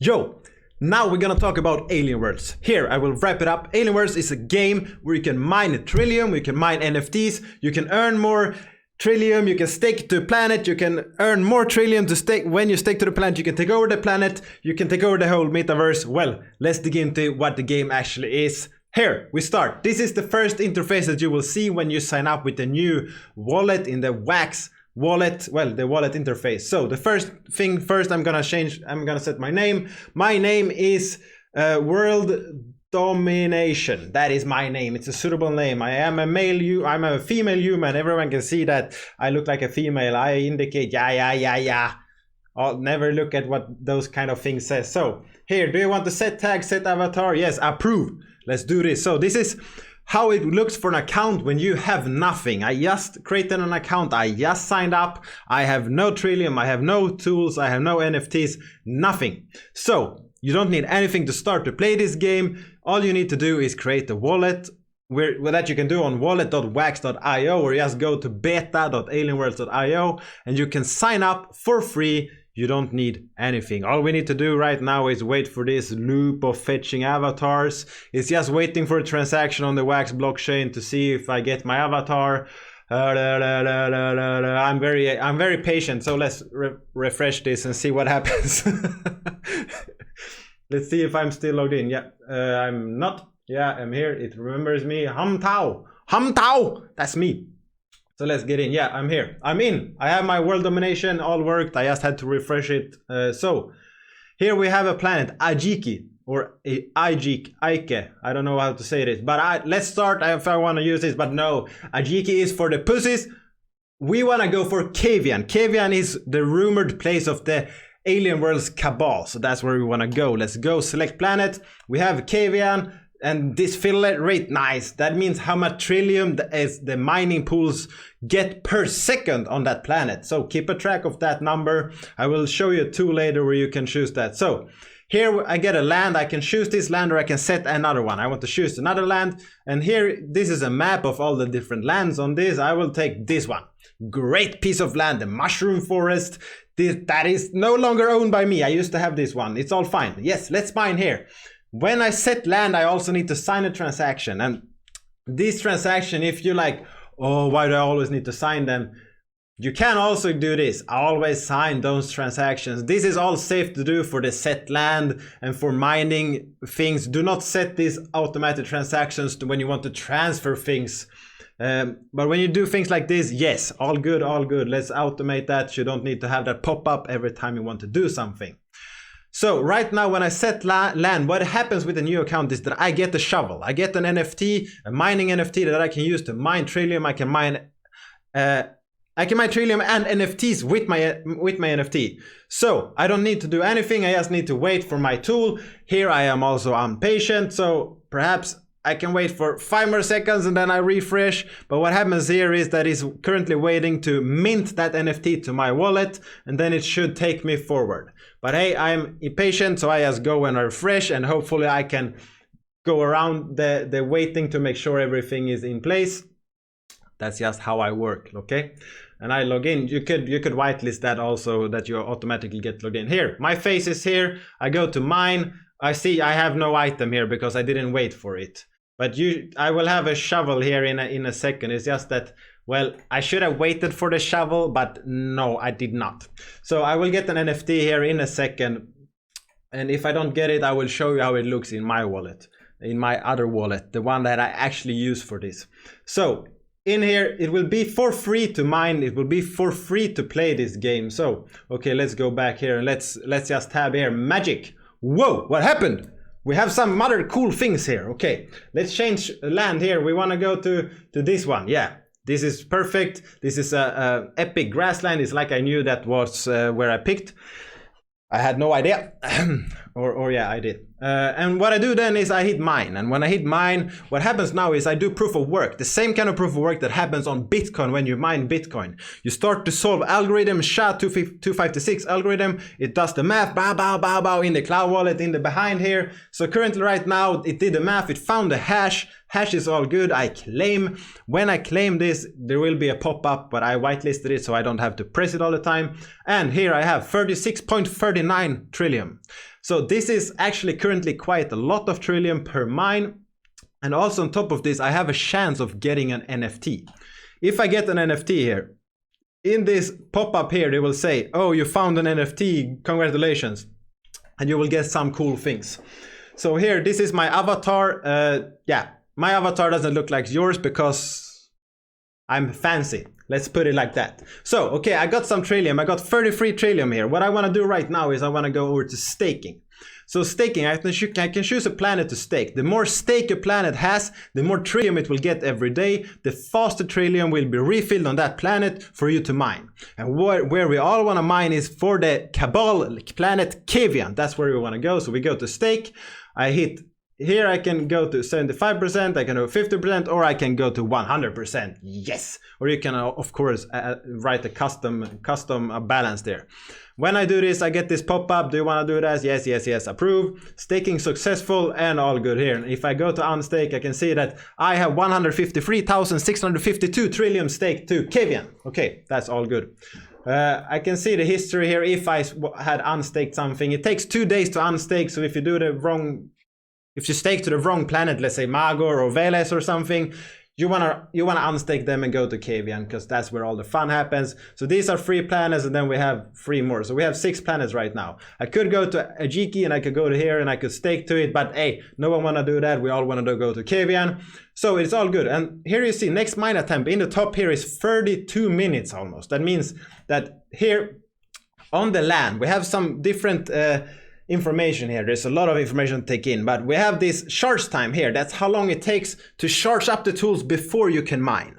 Yo, now we're gonna talk about Alienworlds. Here, I will wrap it up. Alienworlds is a game where you can mine Trillium, you can mine NFTs, you can earn more Trillium, you can stake to a planet, you can earn more Trillium to stake. When you stake to the planet, you can take over the planet, you can take over the whole metaverse. Well, let's dig into what the game actually is. Here, we start. This is the first interface that you will see when you sign up with the new wallet in the Wax wallet, well, the wallet interface. So the first thing first, I'm gonna set my name. My name is World Domination. That is my name. It's a suitable name. I am I'm a female human. Everyone can see that I look like a female. I indicate yeah. I'll never look at what those kind of things says. So here, do you want to set tag, set avatar? Yes, approve. Let's do this. So this is how it looks for an account when you have nothing. I just created an account, I just signed up, I have no Trillium, I have no tools, I have no NFTs, nothing. So you don't need anything to start to play this game. All you need to do is create a wallet, where that you can do on wallet.wax.io, or just go to beta.alienworlds.io and you can sign up for free. You don't need anything. All we need to do right now is wait for this loop of fetching avatars. It's just waiting for a transaction on the Wax blockchain to see if I get my avatar. I'm very patient, so let's refresh this and see what happens. Let's see if I'm still logged in. Yeah, I'm not. Yeah, I'm here. It remembers me. Ham Tao, that's me. So let's get in. Yeah, I'm here. I'm in. I have my world domination all worked. I just had to refresh it. So here we have a planet, Ajiki, or Ike. I don't know how to say this, but let's start if I want to use this, but no. Ajiki is for the pussies. We want to go for Kavian. Kavian is the rumored place of the Alienworlds cabal. So that's where we want to go. Let's go select planet. We have Kavian. And this fill rate, nice. That means how much Trillium as the mining pools get per second on that planet. So keep a track of that number. I will show you a tool later where you can choose that. So here I get a land. I can choose this land or I can set another one. I want to choose another land. And here, this is a map of all the different lands on this. I will take this one. Great piece of land, the mushroom forest. That is no longer owned by me. I used to have this one. It's all fine. Yes, let's mine here. When I set land, I also need to sign a transaction. And this transaction, if you're like, oh, why do I always need to sign them? You can also do this. I always sign those transactions. This is all safe to do for the set land and for mining things. Do not set these automatic transactions to when you want to transfer things. But when you do things like this, yes, all good, all good. Let's automate that. You don't need to have that pop up every time you want to do something. So right now when I set land, what happens with the new account is that I get a shovel. I get an NFT, a mining NFT that I can use to mine Trillium. I can mine Trillium and NFTs with my NFT. So I don't need to do anything. I just need to wait for my tool. Here I am also impatient. So perhaps I can wait for 5 more seconds and then I refresh. But what happens here is that it's currently waiting to mint that NFT to my wallet, and then it should take me forward. But hey, I'm impatient, so I just go and refresh, and hopefully I can go around the waiting to make sure everything is in place. That's just how I work, okay? And I log in. You could whitelist that also, that you automatically get logged in. Here, my face is here. I go to mine. I see I have no item here because I didn't wait for it. But I will have a shovel here in a second. It's just that, well, I should have waited for the shovel, but no, I did not. So I will get an NFT here in a second. And if I don't get it, I will show you how it looks in my wallet, in my other wallet, the one that I actually use for this. So in here, it will be for free to mine. It will be for free to play this game. So, okay, let's go back here and let's just tab here, magic. Whoa, what happened? We have some other cool things here. Okay, let's change land here. We want to go to this one. Yeah, this is perfect. This is a epic grassland. It's like I knew that was where I picked. I had no idea. or yeah, I did. And what I do then is I hit mine. And when I hit mine, what happens now is I do proof of work. The same kind of proof of work that happens on Bitcoin when you mine Bitcoin. You start to solve algorithm, SHA-256 algorithm. It does the math, bow, in the cloud wallet, in the behind here. So currently right now, it did the math. It found the hash. Hash is all good. I claim. When I claim this, there will be a pop-up, but I whitelisted it so I don't have to press it all the time. And here I have 36.39 Trillium. So this is actually currently quite a lot of Trillium per mine. And also on top of this, I have a chance of getting an NFT. If I get an NFT here, in this pop-up here, they will say, oh, you found an NFT, congratulations. And you will get some cool things. So here, this is my avatar. Yeah, my avatar doesn't look like yours because I'm fancy. Let's put it like that. So, okay, I got some Trillium. I got 33 Trillium here. What I want to do right now is I want to go over to staking. So staking, I can choose a planet to stake. The more stake a planet has, the more Trillium it will get every day. The faster Trillium will be refilled on that planet for you to mine. And where we all want to mine is for the Cabal planet Kavian. That's where we want to go. So we go to stake. I hit here, I can go to 75%, I can go 50%, or I can go to 100%. Yes! Or you can, of course, write a custom balance there. When I do this, I get this pop-up. Do you want to do that? Yes, yes, yes, approve. Staking successful and all good here. If I go to unstake, I can see that I have 153,652 Trillium staked to Kavian. Okay, that's all good. I can see the history here. If I had unstaked something, it takes 2 days to unstake. So if you do the wrong, if you stake to the wrong planet, let's say Magor or Veles or something, you wanna unstake them and go to Kavian because that's where all the fun happens. So these are 3 planets, and then we have 3 more. So we have 6 planets right now. I could go to Ajiki and I could go to here and I could stake to it, but hey, no one wanna do that. We all wanna go to Kavian. So it's all good. And here you see next mine attempt in the top here is 32 minutes almost. That means that here on the land, we have some different information here. There's a lot of information to take in, but we have this charge time here. That's how long it takes to charge up the tools before you can mine.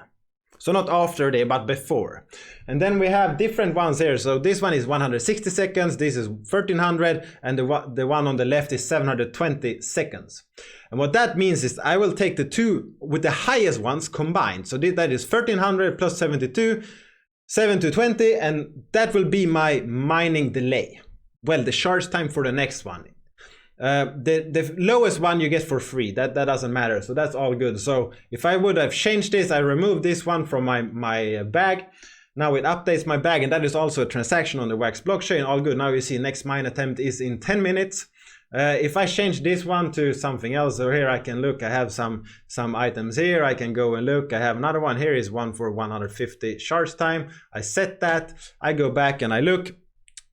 So not after day, but before. And then we have different ones here. So this one is 160 seconds, this is 1300, and the one on the left is 720 seconds. And what that means is I will take the two with the highest ones combined. So that is 1300 plus 72, 720, and that will be my mining delay. Well, the charge time for the next one. The lowest one you get for free. That doesn't matter. So that's all good. So if I would have changed this, I removed this one from my bag. Now it updates my bag, and that is also a transaction on the Wax blockchain. All good. Now you see next mine attempt is in 10 minutes. If I change this one to something else, so here I can look. I have some items here. I can go and look. I have another one here is one for 150 charge time. I set that. I go back and I look.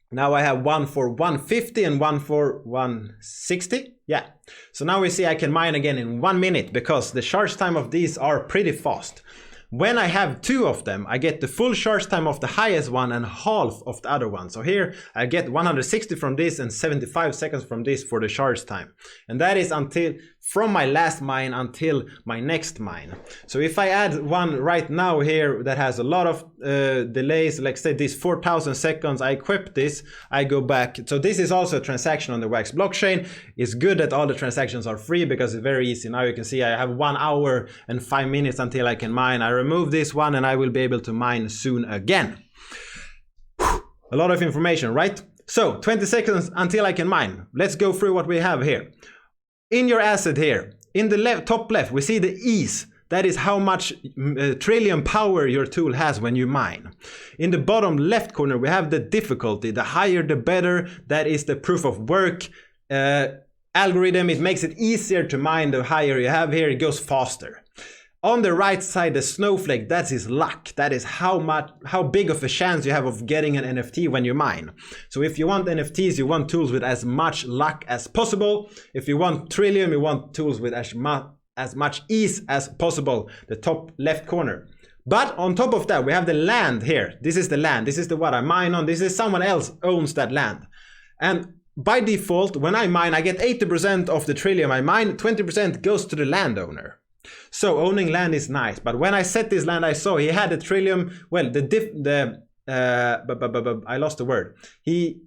Now I have one for 150 and one for 160. Yeah. So now we see I can mine again in 1 minute because the charge time of these are pretty fast. When I have 2 of them, I get the full charge time of the highest one and half of the other one. So here I get 160 from this and 75 seconds from this for the charge time. And that is until from my last mine until my next mine. So if I add one right now here that has a lot of delays, like say this 4000 seconds, I equip this, I go back. So this is also a transaction on the Wax blockchain. It's good that all the transactions are free because it's very easy. Now you can see I have 1 hour and 5 minutes until I can mine. I remove this one and I will be able to mine soon again. Whew, a lot of information, right? So 20 seconds until I can mine. Let's go through what we have here. In your asset here, in the top left, we see the ease. That is how much Trillium power your tool has when you mine. In the bottom left corner, we have the difficulty. The higher, the better. That is the proof of work algorithm. It makes it easier to mine. The higher you have here, it goes faster. On the right side, the snowflake, that's his luck. That is how big of a chance you have of getting an NFT when you mine. So if you want NFTs, you want tools with as much luck as possible. If you want Trillium, you want tools with as much ease as possible, the top left corner. But on top of that, we have the land here. This is the land. This is the what I mine on. This is someone else owns that land. And by default, when I mine, I get 80% of the Trillium I mine, 20% goes to the landowner. So owning land is nice, but when I set this land, I saw he had a Trillium. Well, I lost the word. He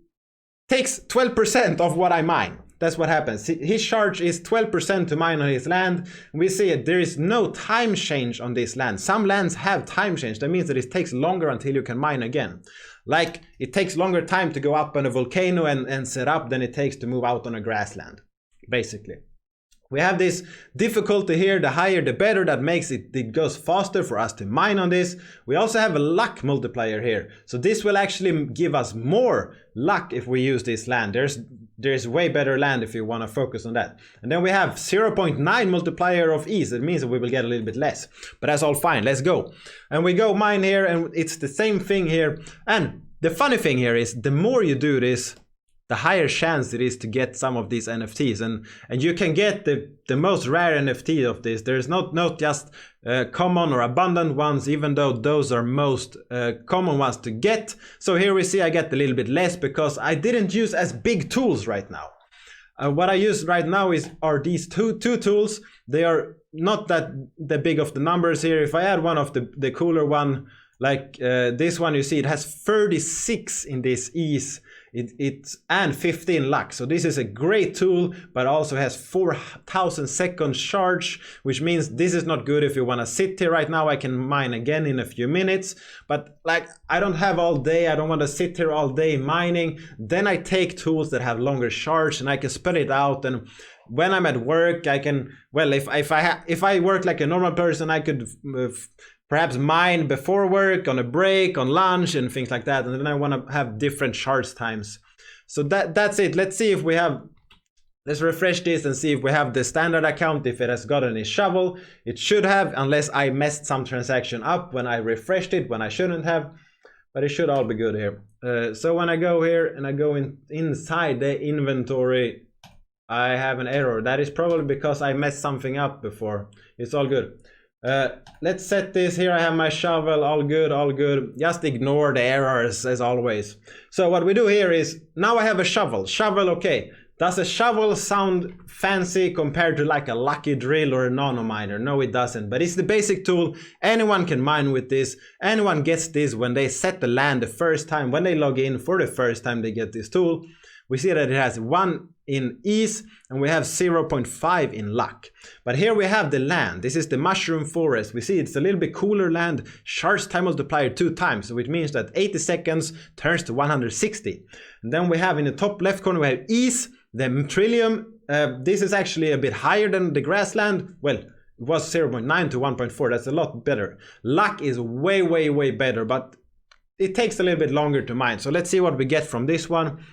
takes 12% of what I mine. That's what happens. His charge is 12% to mine on his land. We see it. There is no time change on this land. Some lands have time change. That means that it takes longer until you can mine again. Like it takes longer time to go up on a volcano and set up than it takes to move out on a grassland, basically. We have this difficulty here, the higher the better, that makes it goes faster for us to mine on this. We also have a luck multiplier here. So this will actually give us more luck if we use this land. There's way better land if you want to focus on that. And then we have 0.9 multiplier of ease. It means that we will get a little bit less. But that's all fine, let's go. And we go mine here, and it's the same thing here. And the funny thing here is, the more you do this, the higher chance it is to get some of these NFTs, and you can get the most rare NFT of this. There's not just common or abundant ones, even though those are most common ones to get. So here we see I get a little bit less because I didn't use as big tools right now. What I use right now are these two tools. They are not that the big of the numbers here. If I add one of the cooler one, like this one, you see it has 36 in this ease. It's and 15 luck. So this is a great tool, but also has 4,000 seconds charge, which means this is not good if you want to sit here right now. I can mine again in a few minutes, but like I don't have all day. I don't want to sit here all day mining. Then I take tools that have longer charge and I can spread it out. And when I'm at work, I can, well, if I work like a normal person, I could perhaps mine before work, on a break, on lunch, and things like that. And then I want to have different charge times. So that's it. Let's see if we have, let's refresh this and see if we have the standard account, if it has got any shovel. It should have, unless I messed some transaction up when I refreshed it, when I shouldn't have. But it should all be good here. So when I go here and I go inside the inventory, I have an error. That is probably because I messed something up before. It's all good. Let's set this here. I have my shovel. All good, all good. Just ignore the errors as always. So what we do here is, now I have a shovel. Shovel, okay. Does a shovel sound fancy compared to like a lucky drill or a nano miner? No, it doesn't, but it's the basic tool. Anyone can mine with this. Anyone gets this when they set the land the first time. When they log in for the first time, they get this tool. We see that it has 1 in ease and we have 0.5 in luck. But here we have the land. This is the mushroom forest. We see it's a little bit cooler land. Charge time multiplier 2 times, which means that 80 seconds turns to 160. And then we have in the top left corner, we have ease, the Trillium. This is actually a bit higher than the grassland. Well, it was 0.9 to 1.4. That's a lot better. Luck is way, way, way better, but it takes a little bit longer to mine. So let's see what we get from this one.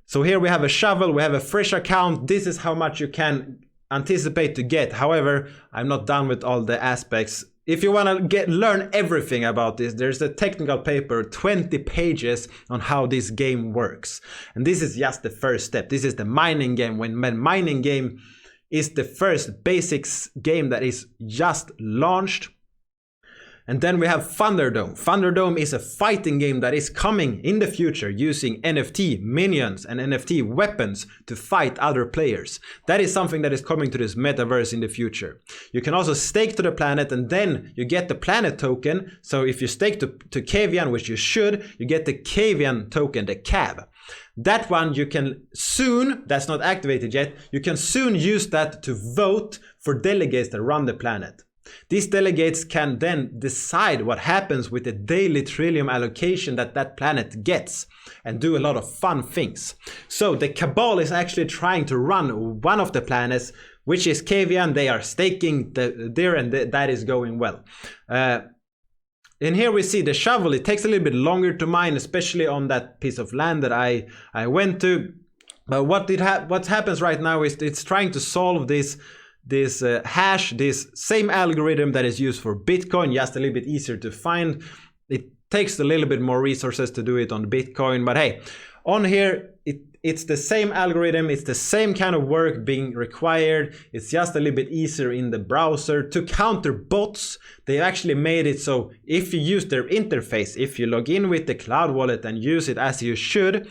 So here we have a shovel, we have a fresh account. This is how much you can anticipate to get. However, I'm not done with all the aspects. If you want to learn everything about this, there's a technical paper, 20 pages on how this game works. And this is just the first step. This is the mining game. When mining game is the first basics game that is just launched. And then we have Thunderdome. Thunderdome is a fighting game that is coming in the future using NFT minions and NFT weapons to fight other players. That is something that is coming to this metaverse in the future. You can also stake to the planet and then you get the planet token. So if you stake to Kavian, which you should, you get the Kavian token, the CAV. That one you can soon, that's not activated yet, you can soon use that to vote for delegates that run the planet. These delegates can then decide what happens with the daily Trillium allocation that planet gets and do a lot of fun things. So the Cabal is actually trying to run one of the planets, which is Kavian. They are staking there and that is going well. And here we see the shovel. It takes a little bit longer to mine, especially on that piece of land that I went to. But what happens right now is it's trying to solve this hash, this same algorithm that is used for Bitcoin, just a little bit easier to find. It takes a little bit more resources to do it on Bitcoin, but hey, on here, it's the same algorithm, it's the same kind of work being required. It's just a little bit easier in the browser. To counter bots, they actually made it so if you use their interface, if you log in with the cloud wallet and use it as you should,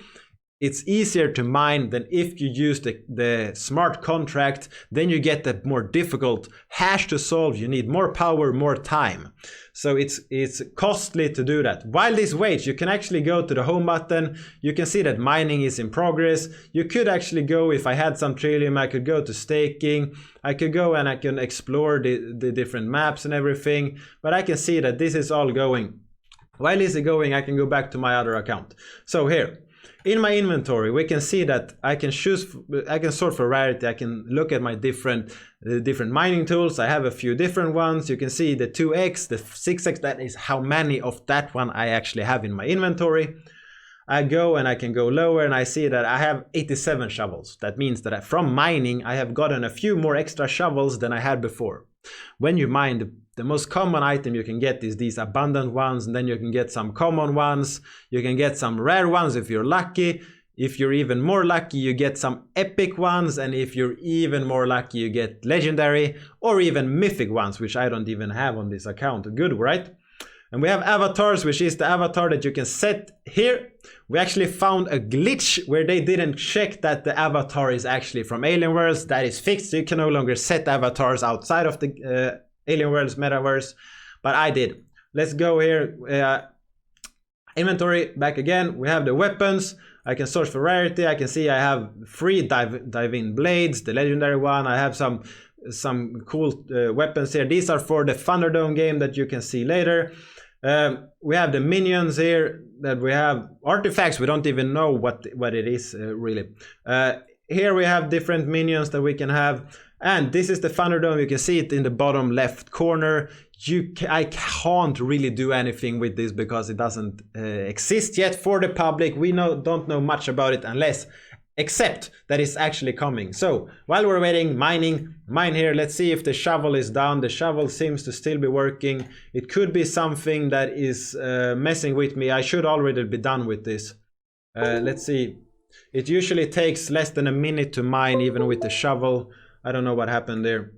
it's easier to mine than if you use the smart contract. Then you get the more difficult hash to solve. You need more power, more time. So it's costly to do that. While this waits, you can actually go to the home button. You can see that mining is in progress. You could actually go, if I had some Trillium, I could go to staking. I could go and I can explore the different maps and everything. But I can see that this is all going. While this is going, I can go back to my other account. So here. in my inventory, we can see that I can sort for rarity. I can look at my different mining tools. I have a few different ones. You can see the 2x, the 6x, that is how many of that one I actually have in my inventory. I go and I can go lower and I see that I have 87 shovels. That means that from mining, I have gotten a few more extra shovels than I had before. When you mine, the most common item you can get is these abundant ones, and then you can get some common ones. You can get some rare ones if you're lucky. If you're even more lucky, you get some epic ones, and if you're even more lucky, you get legendary or even mythic ones, which I don't even have on this account. Good, right? And we have avatars, which is the avatar that you can set here. We actually found a glitch where they didn't check that the avatar is actually from Alienworlds. That is fixed, so you can no longer set avatars outside of the Alienworlds metaverse, but I did. Let's go here. Inventory, back again. We have the weapons. I can search for rarity. I can see I have 3 dive-in blades, the legendary one. I have some cool weapons here. These are for the Thunderdome game that you can see later. We have the minions here, that we have artifacts. We don't even know what it is really. Here we have different minions that we can have. And this is the Thunderdome. You can see it in the bottom left corner. I can't really do anything with this because it doesn't exist yet for the public. We don't know much about it except that it's actually coming. So while we're waiting, mine here. Let's see if the shovel is down. The shovel seems to still be working. It could be something that is messing with me. I should already be done with this. Let's see. It usually takes less than a minute to mine even with the shovel. I don't know what happened there.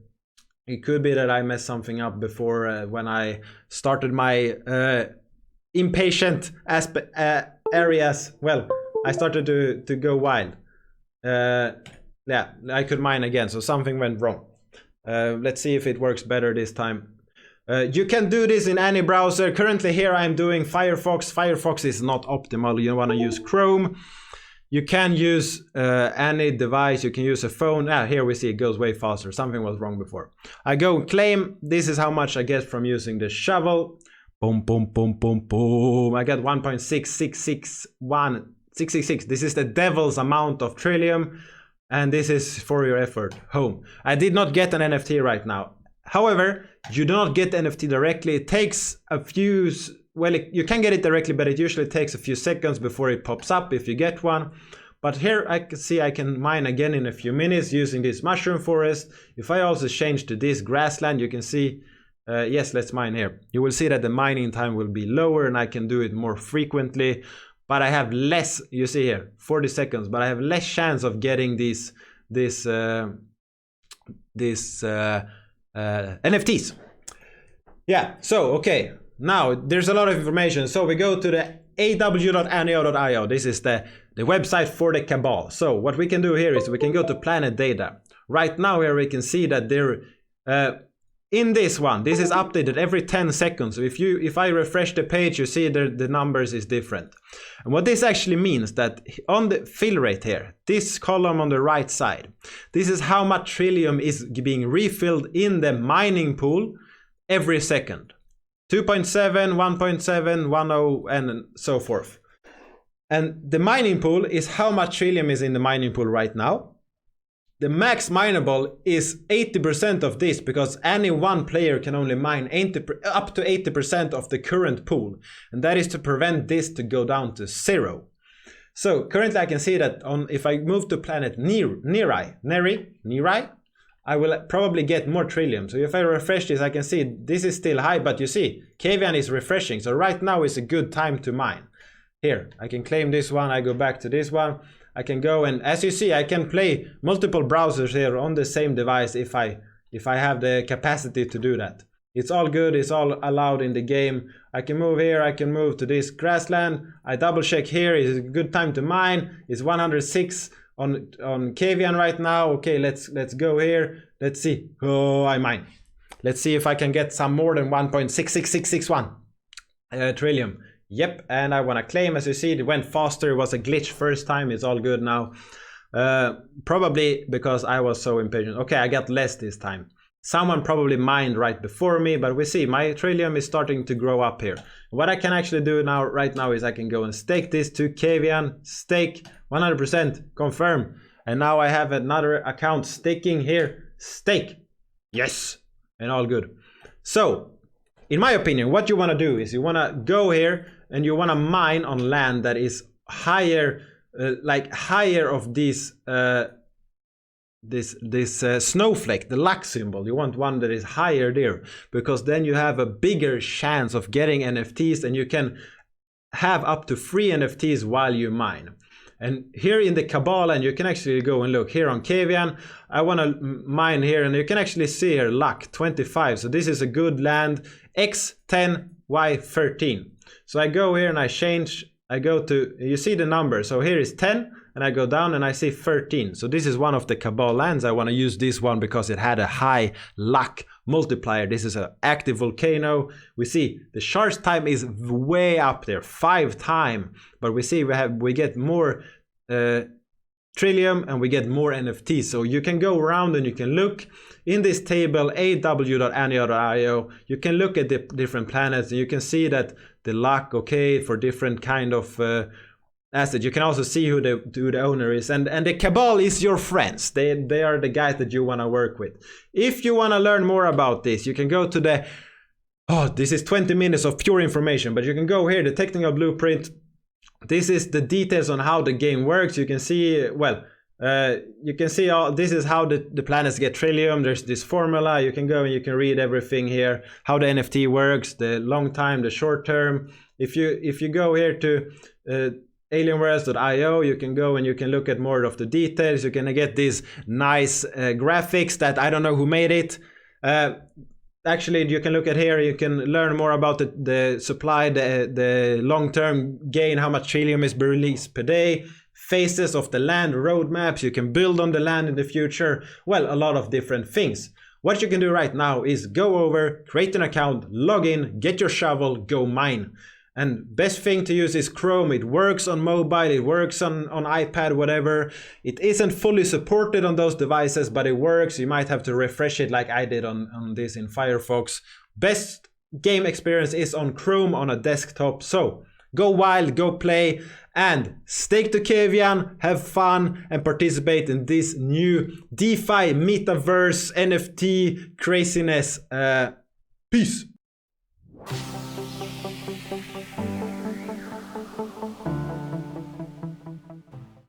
It could be that I messed something up before when I started my impatient areas. Well, I started to go wild. Yeah, I could mine again, so something went wrong. Let's see if it works better this time. You can do this in any browser. Currently here I'm doing Firefox. Firefox is not optimal. You want to use Chrome. You can use any device. You can use a phone. Here we see it goes way faster. Something was wrong before. I go claim. This is how much I get from using the shovel. Boom, boom, boom, boom, boom. I get 1.6661. This is the devil's amount of Trillium, and this is for your effort. Home. I did not get an NFT right now. However, you do not get NFT directly. It takes a few, well, you can get it directly, but it usually takes a few seconds before it pops up if you get one. But here I can see I can mine again in a few minutes using this mushroom forest. If I also change to this grassland, you can see, yes, let's mine here. You will see that the mining time will be lower and I can do it more frequently. But I have less, you see here, 40 seconds, but I have less chance of getting these NFTs. Yeah, so, okay. Now, there's a lot of information. So we go to the aw.neo.io. This is the website for the Cabal. So what we can do here is we can go to Planet Data. Right now here we can see that there, in this one, this is updated every 10 seconds. So if I refresh the page, you see the numbers is different. And what this actually means that on the fill rate here, this column on the right side, this is how much Trillium is being refilled in the mining pool every second. 2.7, 1.7, 10, and so forth. And the mining pool is how much Trillium is in the mining pool right now. The max mineable is 80% of this, because any one player can only mine up to 80% of the current pool. And that is to prevent this to go down to 0. So currently I can see that if I move to planet Neri, I will probably get more Trillium. So if I refresh this, I can see this is still high, but you see, Kavian is refreshing. So right now is a good time to mine. Here, I can claim this one, I go back to this one. I can go, and as you see, I can play multiple browsers here on the same device if I have the capacity to do that. It's all good, it's all allowed in the game. I can move here, I can move to this grassland. I double check here, is a good time to mine. It's 106 on Kavian right now. Okay, let's go here. Let's see. Oh, I mine. Let's see if I can get some more than 1.66661 Trillium. Yep, and I want to claim. As you see, it went faster. It was a glitch first time. It's all good now. Probably because I was so impatient. Okay, I got less this time. Someone probably mined right before me, but we see my Trillium is starting to grow up here. What I can actually do now, right now, is I can go and stake this to Kavian, stake 100%, confirm. And now I have another account staking here, stake. Yes, and all good. So, in my opinion, what you want to do is you want to go here and you want to mine on land that is higher, like higher of these this snowflake, the luck symbol. You want one that is higher there, because then you have a bigger chance of getting NFTs, and you can have up to 3 NFTs while you mine. And here in the Cabal, and you can actually go and look here on Kavian. I want to mine here, and you can actually see here luck 25. So this is a good land, X10, Y13. So I go here and I change, I go to, you see the number. So here is 10, and I go down and I see 13. So this is one of the Cabal lands. I want to use this one because it had a high luck multiplier. This is an active volcano. We see the charge time is way up there, 5 times. But we see we get more Trillium and we get more NFTs. So you can go around and you can look in this table aw.anyobservation.io. You can look at the different planets and you can see that the luck, okay, for different kind of asset. You can also see who the owner is, and the Cabal is your friends. They are the guys that you want to work with. If you want to learn more about this, you can go to the, this is 20 minutes of pure information, but you can go here, the technical blueprint. This is the details on how the game works. You can see, well, you can see all this is how the planets get Trillium. There's this formula. You can go and you can read everything here, how the NFT works, the long time, the short term. If you go here to Alienworlds.io, you can go and you can look at more of the details. You can get these nice graphics that I don't know who made it. Actually, you can look at here, you can learn more about the supply, the long-term gain, how much Trillium is released per day, phases of the land, roadmaps, you can build on the land in the future. Well, a lot of different things. What you can do right now is go over, create an account, log in, get your shovel, go mine. And best thing to use is Chrome. It works on mobile, it works on iPad, whatever. It isn't fully supported on those devices, but it works. You might have to refresh it like I did on this in Firefox. Best game experience is on Chrome on a desktop. So go wild, go play, and stake to Kavian, have fun, and participate in this new DeFi, metaverse, NFT craziness. Peace.